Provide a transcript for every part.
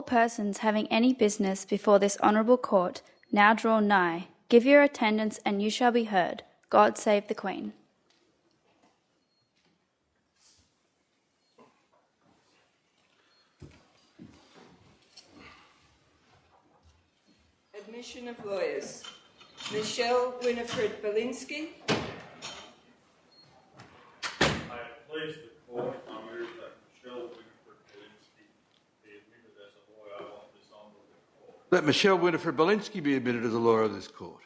persons having any business before this honourable court now draw nigh. Give your attendance and you shall be heard. God save the Queen. Admission of lawyers. Michelle Winifred Belinsky. I please the court, I move that Michelle Winifred Belinsky be admitted as a lawyer of this honourable court. That Michelle Winifred Belinsky be admitted as a lawyer of this court.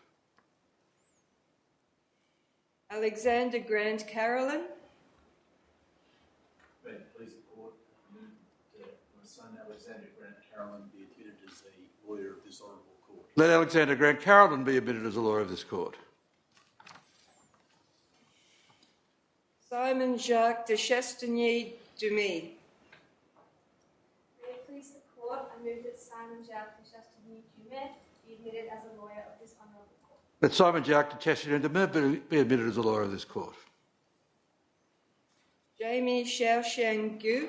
Alexander Grant Carolyn. May it please the court, I move that my son Alexander Grant Carolyn be admitted as a lawyer of this honourable court. Let Alexander Grant Carrollton be admitted as a lawyer of this court. Simon Jacques de Chastigny Dumy. May it please the court, I move that Simon Jacques de Chastigny Dumet be admitted as a lawyer of this honourable court. Let Simon Jacques de Chastigny Dumet be admitted as a lawyer of this court. Jamie Xiaoxiang Gu.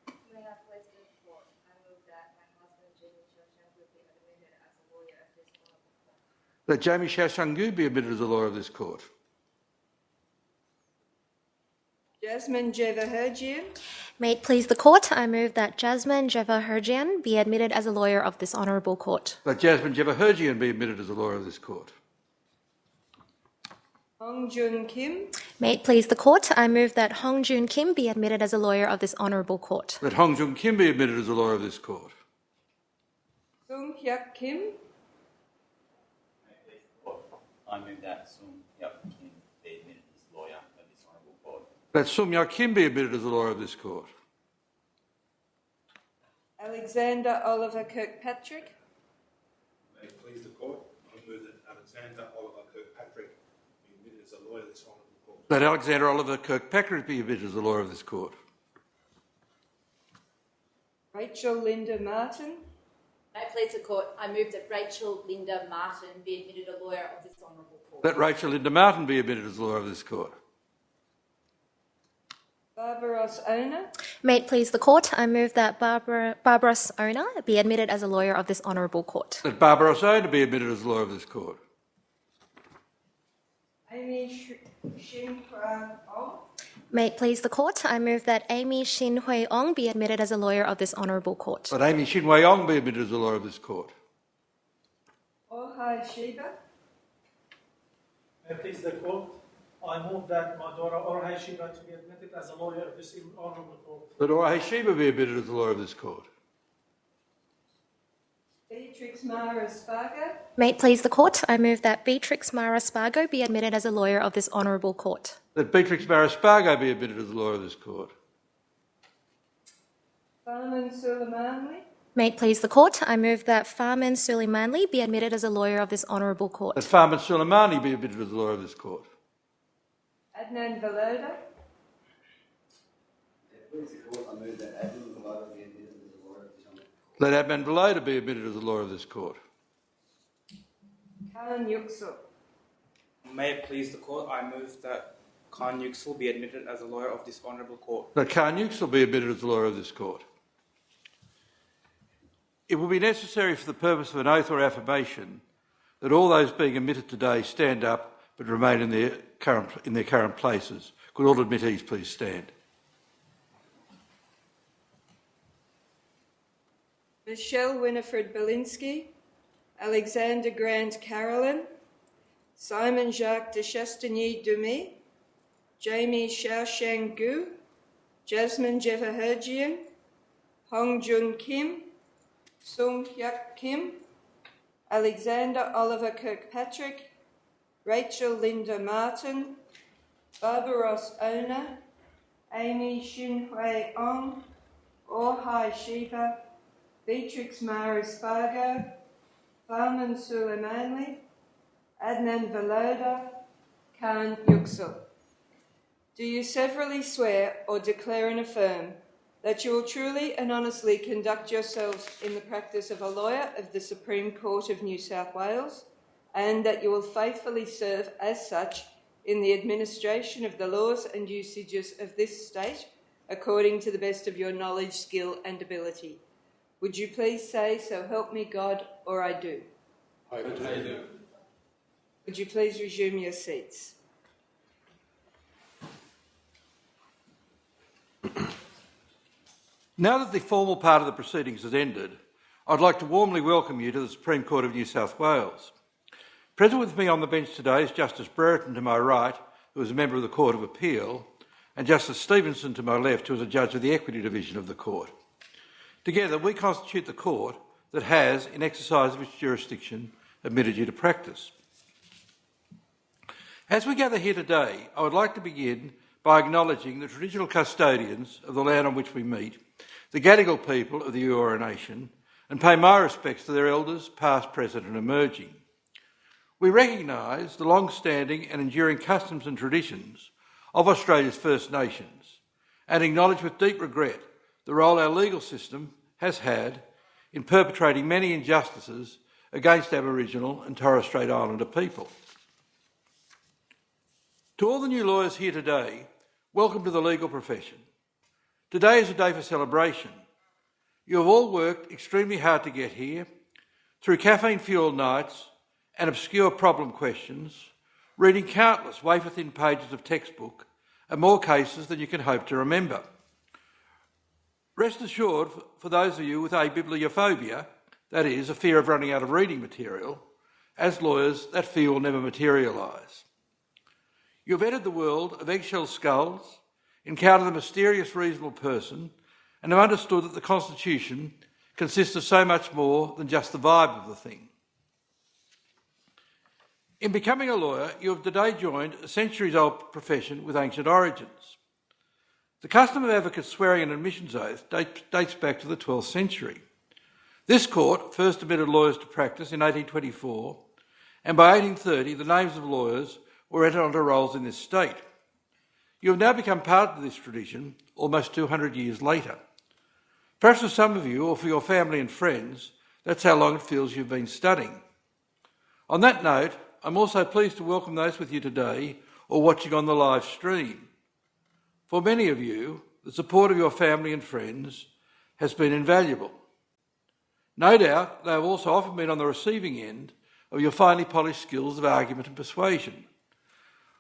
May I please the court, I move that my husband Jamie Xiaoxiang be admitted as a lawyer of this honourable court. Let Jamie Xiaoxiang Gu be admitted as a lawyer of this court. Jasmine Jevaherjian. May it please the court, I move that Jasmine Jevaherjian be admitted as a lawyer of this honourable court. Let Jasmine Jevaherjian be admitted as a lawyer of this court. Hong Jun Kim. May it please the court, I move that Hong Jun Kim be admitted as a lawyer of this honourable court. Let Hong Jun Kim be admitted as a lawyer of this court. Sung Hyuk Kim. May it please the court, I move that Sung Hyuk Kim be admitted as lawyer of this honourable court. Let Sum Hyuk Kim be admitted as a lawyer of this court. Alexander Oliver Kirkpatrick. May it please the court, I move that Alexander Oliver Kirkpatrick be admitted as a lawyer of this honourable court. Let Alexander Oliver Kirkpatrick be admitted as a lawyer of this court. Rachel Linda Martin. May it please the court, I move that Rachel Linda Martin be admitted a lawyer of this honourable court. Let Rachel Linda Martin be admitted as a lawyer of this court. Barbaros Ona. May it please the court, I move that Barbaros Ona be admitted as a lawyer of this honourable court. Let Barbara Osona be admitted as a lawyer of this court. Amy Shin Hua Ong. May it please the court, I move that Amy Shin Hui Ong be admitted as a lawyer of this honourable court. Let Amy Shin Wei Ong be admitted as a lawyer of this court. Ohai Sheba. May it please the court, I move that my daughter Orhai Shiba to be admitted as a lawyer of this honourable court. Let Orhai Sheba be admitted as a lawyer of this court. Beatrix Mara Spargo. May it please the court, I move that Beatrix Mara Spargo be admitted as a lawyer of this honourable court. Let Beatrix Mara Spargo be admitted as a lawyer of this court. Farman Suleimanli. May it please the court, I move that Farman Suleimanli be admitted as a lawyer of this honourable court. Let Farman Suleimani be admitted as a lawyer of this court. Adnan Valoda. Please the court, I move that Adnan Valoda be admitted as a lawyer of this honourable court. Let Adnan Valoda be admitted as a lawyer of this court. Khan Yuxul. May it please the court, I move that Khan Yuxul be admitted as a lawyer of this honourable court. Let Khan Yuxul be admitted as a lawyer of this court. It will be necessary for the purpose of an oath or affirmation that all those being admitted today stand up but remain in their current places. Could all admittees please stand? Michelle Winifred Belinsky. Alexander Grant Carolyn. Simon Jacques de Chastigny Dumy. Jamie Xiaoxiang Gu. Jasmine Jevaherjian. Hong Jun Kim. Sung Hyuk Kim. Alexander Oliver Kirkpatrick. Rachel Linda Martin. Barbaros Ona. Amy Shin Hui Ong. Orhai Shiba. Beatrix Mara Spargo. Farman Suleimanli. Adnan Valoda. Khan Yuxul. Do you severally swear or declare and affirm that you will truly and honestly conduct yourselves in the practice of a lawyer of the Supreme Court of New South Wales, and that you will faithfully serve as such in the administration of the laws and usages of this state according to the best of your knowledge, skill and ability? Would you please say, "So help me God," or "I do"? I do. Would you please resume your seats? Now that the formal part of the proceedings has ended, I'd like to warmly welcome you to the Supreme Court of New South Wales. Present with me on the bench today is Justice Brereton to my right, who is a member of the Court of Appeal, and Justice Stevenson to my left, who is a judge of the Equity Division of the Court. Together, we constitute the court that has, in exercise of its jurisdiction, admitted you to practice. As we gather here today, I would like to begin by acknowledging the traditional custodians of the land on which we meet, the Gadigal people of the Eora Nation, and pay my respects to their elders, past, present and emerging. We recognise the long-standing and enduring customs and traditions of Australia's First Nations and acknowledge with deep regret the role our legal system has had in perpetrating many injustices against Aboriginal and Torres Strait Islander people. To all the new lawyers here today, welcome to the legal profession. Today is a day for celebration. You have all worked extremely hard to get here, through caffeine-fueled nights and obscure problem questions, reading countless wafer-thin pages of textbook and more cases than you can hope to remember. Rest assured, for those of you with abibliophobia, that is, a fear of running out of reading material, as lawyers, that fear will never materialise. You've entered the world of eggshell skulls, encountered the mysterious reasonable person, and have understood that the Constitution consists of so much more than just the vibe of the thing. In becoming a lawyer, you have today joined a centuries-old profession with ancient origins. The custom of advocates swearing an admissions oath dates back to the 12th century. This court first admitted lawyers to practice in 1824, and by 1830 the names of lawyers were entered onto rolls in this state. You have now become part of this tradition almost 200 years later. Perhaps for some of you, or for your family and friends, that's how long it feels you've been studying. On that note, I'm also pleased to welcome those with you today or watching on the live stream. For many of you, the support of your family and friends has been invaluable. No doubt, they have also often been on the receiving end of your finely polished skills of argument and persuasion.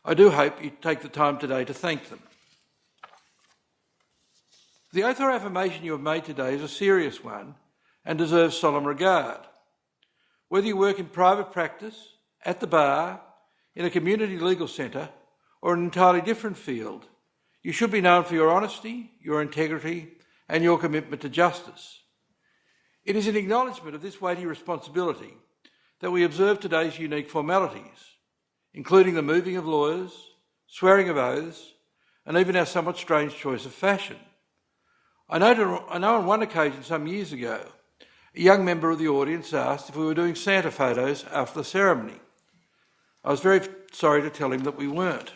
I do hope you take the time today to thank them. The oath or affirmation you have made today is a serious one and deserves solemn regard. Whether you work in private practice, at the bar, in a community legal centre, or an entirely different field, you should be known for your honesty, your integrity, and your commitment to justice. It is in acknowledgement of this weighty responsibility that we observe today's unique formalities, including the moving of lawyers, swearing of oaths, and even our somewhat strange choice of fashion. I know on one occasion some years ago, a young member of the audience asked if we were doing Santa photos after the ceremony. I was very sorry to tell him that we weren't.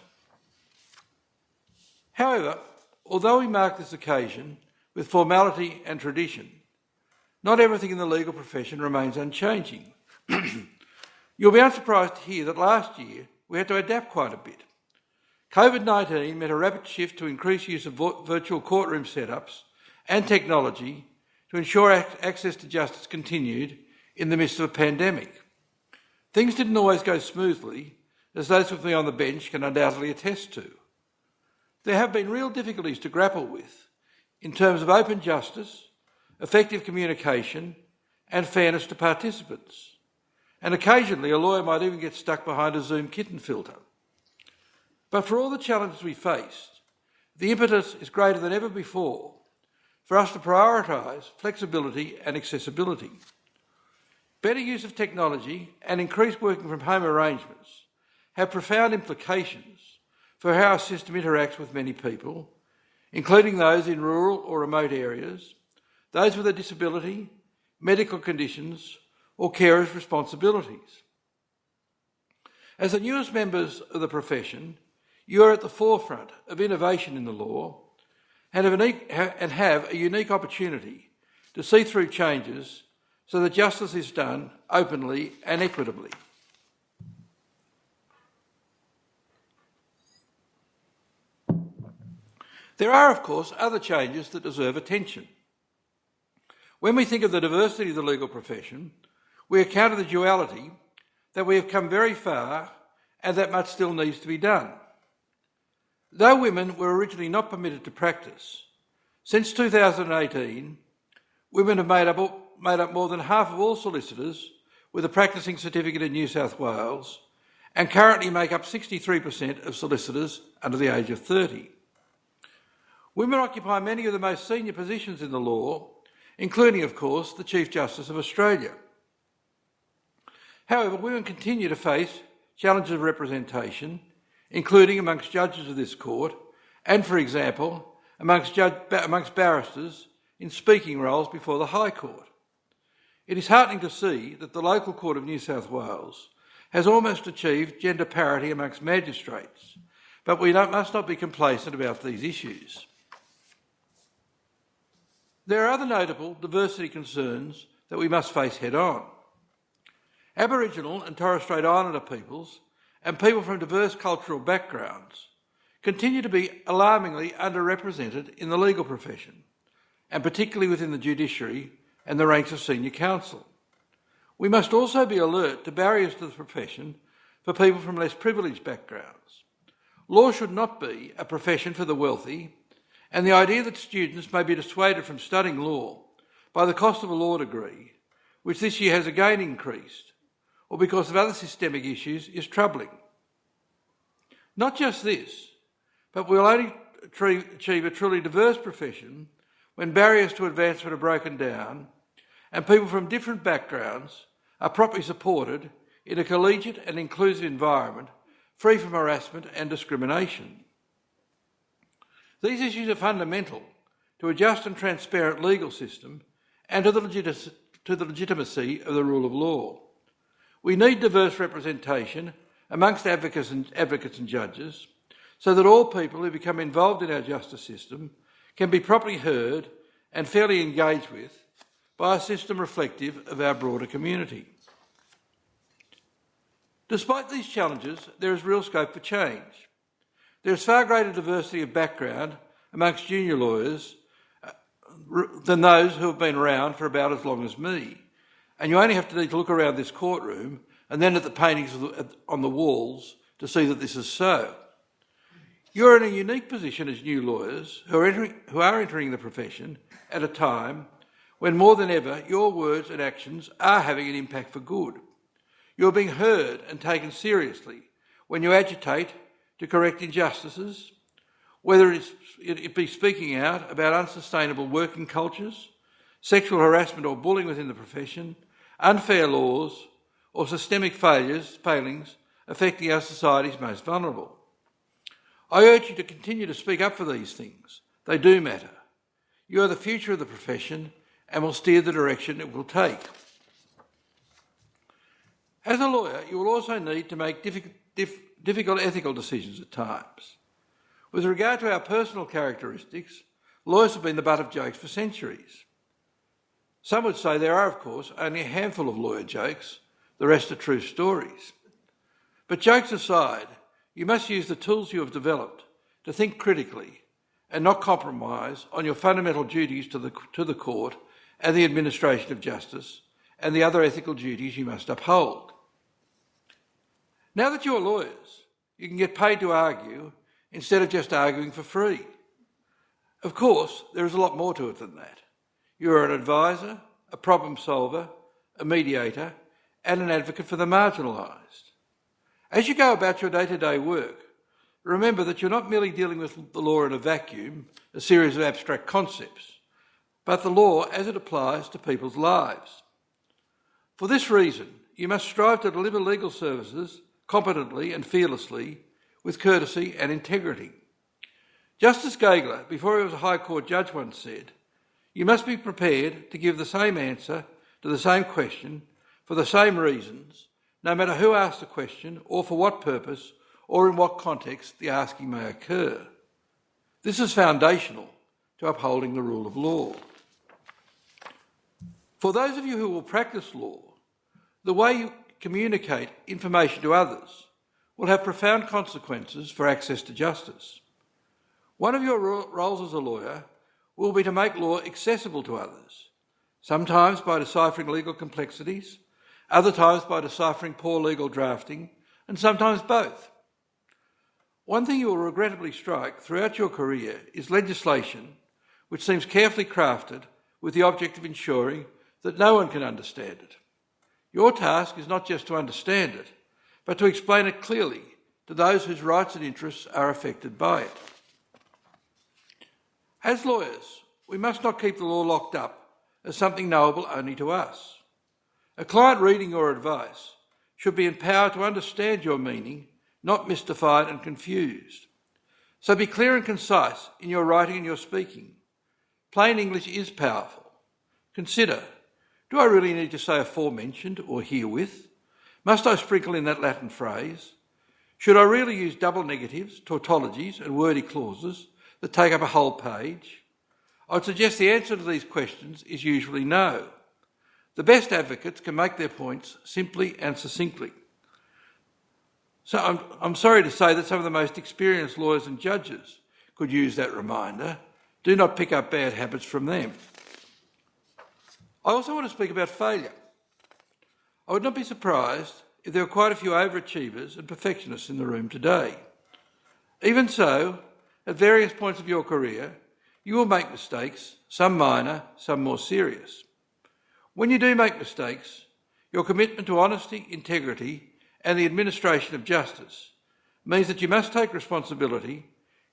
However, although we mark this occasion with formality and tradition, not everything in the legal profession remains unchanging. You'll be unsurprised to hear that last year we had to adapt quite a bit. COVID-19 meant a rapid shift to increased use of virtual courtroom setups and technology to ensure access to justice continued in the midst of a pandemic. Things didn't always go smoothly, as those with me on the bench can undoubtedly attest to. There have been real difficulties to grapple with in terms of open justice, effective communication, and fairness to participants. And occasionally a lawyer might even get stuck behind a Zoom kitten filter. But for all the challenges we faced, the impetus is greater than ever before for us to prioritise flexibility and accessibility. Better use of technology and increased working from home arrangements have profound implications for how our system interacts with many people, including those in rural or remote areas, those with a disability, medical conditions, or carers' responsibilities. As the newest members of the profession, you are at the forefront of innovation in the law and have a unique opportunity to see through changes so that justice is done openly and equitably. There are, of course, other changes that deserve attention. When we think of the diversity of the legal profession, we encounter the duality that we have come very far and that much still needs to be done. Though women were originally not permitted to practice, since 2018, women have made up more than half of all solicitors with a practising certificate in New South Wales and currently make up 63% of solicitors under the age of 30. Women occupy many of the most senior positions in the law, including, of course, the Chief Justice of Australia. However, women continue to face challenges of representation, including amongst judges of this court and, for example, amongst barristers in speaking roles before the High Court. It is heartening to see that the local court of New South Wales has almost achieved gender parity amongst magistrates, but we must not be complacent about these issues. There are other notable diversity concerns that we must face head-on. Aboriginal and Torres Strait Islander peoples and people from diverse cultural backgrounds continue to be alarmingly underrepresented in the legal profession, and particularly within the judiciary and the ranks of senior counsel. We must also be alert to barriers to the profession for people from less privileged backgrounds. Law should not be a profession for the wealthy, and the idea that students may be dissuaded from studying law by the cost of a law degree, which this year has again increased, or because of other systemic issues, is troubling. Not just this, but we'll only achieve a truly diverse profession when barriers to advancement are broken down and people from different backgrounds are properly supported in a collegiate and inclusive environment free from harassment and discrimination. These issues are fundamental to a just and transparent legal system and to the legitimacy of the rule of law. We need diverse representation amongst advocates and judges so that all people who become involved in our justice system can be properly heard and fairly engaged with by a system reflective of our broader community. Despite these challenges, there is real scope for change. There is far greater diversity of background amongst junior lawyers than those who have been around for about as long as me. And you only have to need to look around this courtroom and then at the paintings on the walls to see that this is so. You're in a unique position as new lawyers who are entering the profession at a time when more than ever your words and actions are having an impact for good. You're being heard and taken seriously when you agitate to correct injustices, whether it be speaking out about unsustainable working cultures, sexual harassment or bullying within the profession, unfair laws, or systemic failings affecting our society's most vulnerable. I urge you to continue to speak up for these things. They do matter. You are the future of the profession and will steer the direction it will take. As a lawyer, you will also need to make difficult ethical decisions at times. With regard to our personal characteristics, lawyers have been the butt of jokes for centuries. Some would say there are, of course, only a handful of lawyer jokes, the rest are true stories. But jokes aside, you must use the tools you have developed to think critically and not compromise on your fundamental duties to the court and the administration of justice and the other ethical duties you must uphold. Now that you are lawyers, you can get paid to argue instead of just arguing for free. Of course, there is a lot more to it than that. You are an advisor, a problem solver, a mediator, and an advocate for the marginalised. As you go about your day-to-day work, remember that you're not merely dealing with the law in a vacuum, a series of abstract concepts, but the law as it applies to people's lives. For this reason, you must strive to deliver legal services competently and fearlessly, with courtesy and integrity. Justice Gageler, before he was a High Court judge, once said, "You must be prepared to give the same answer to the same question for the same reasons, no matter who asks the question or for what purpose or in what context the asking may occur." This is foundational to upholding the rule of law. For those of you who will practice law, the way you communicate information to others will have profound consequences for access to justice. One of your roles as a lawyer will be to make law accessible to others, sometimes by deciphering legal complexities, other times by deciphering poor legal drafting, and sometimes both. One thing you will regrettably strike throughout your career is legislation which seems carefully crafted with the object of ensuring that no one can understand it. Your task is not just to understand it, but to explain it clearly to those whose rights and interests are affected by it. As lawyers, we must not keep the law locked up as something knowable only to us. A client reading your advice should be empowered to understand your meaning, not mystified and confused. So be clear and concise in your writing and your speaking. Plain English is powerful. Consider, do I really need to say aforementioned or herewith? Must I sprinkle in that Latin phrase? Should I really use double negatives, tautologies and wordy clauses that take up a whole page? I would suggest the answer to these questions is usually no. The best advocates can make their points simply and succinctly. So I'm sorry to say that some of the most experienced lawyers and judges could use that reminder. Do not pick up bad habits from them. I also want to speak about failure. I would not be surprised if there were quite a few overachievers and perfectionists in the room today. Even so, at various points of your career, you will make mistakes, some minor, some more serious. When you do make mistakes, your commitment to honesty, integrity, and the administration of justice means that you must take responsibility,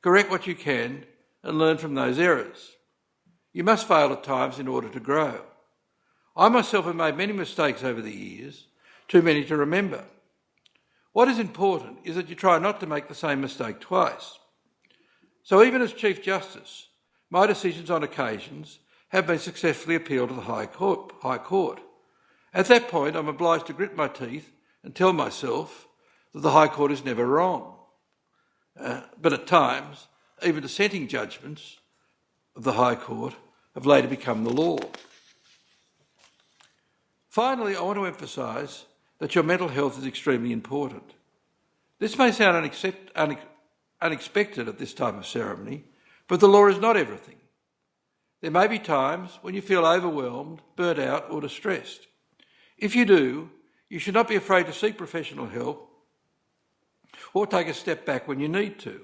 correct what you can, and learn from those errors. You must fail at times in order to grow. I myself have made many mistakes over the years, too many to remember. What is important is that you try not to make the same mistake twice. So even as Chief Justice, my decisions on occasions have been successfully appealed to the High Court. At that point, I'm obliged to grit my teeth and tell myself that the High Court is never wrong. But at times, even dissenting judgments of the High Court have later become the law. Finally, I want to emphasise that your mental health is extremely important. This may sound unexpected at this type of ceremony, but the law is not everything. There may be times when you feel overwhelmed, burnt out or distressed. If you do, you should not be afraid to seek professional help or take a step back when you need to.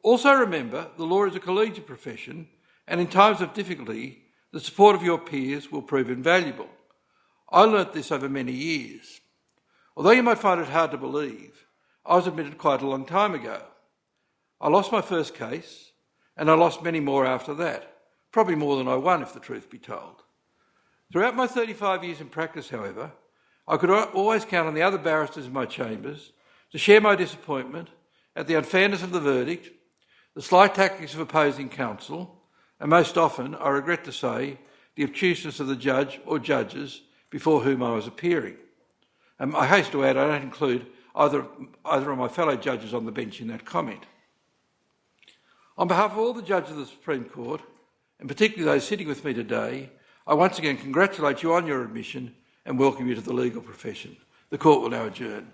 Also remember, the law is a collegiate profession, and in times of difficulty, the support of your peers will prove invaluable. I learnt this over many years. Although you might find it hard to believe, I was admitted quite a long time ago. I lost my first case, and I lost many more after that, probably more than I won if the truth be told. Throughout my 35 years in practice, however, I could always count on the other barristers in my chambers to share my disappointment at the unfairness of the verdict, the sly tactics of opposing counsel, and most often, I regret to say, the obtuseness of the judge or judges before whom I was appearing. I hasten to add, I don't include either of my fellow judges on the bench in that comment. On behalf of all the judges of the Supreme Court, and particularly those sitting with me today, I once again congratulate you on your admission and welcome you to the legal profession. The Court will now adjourn.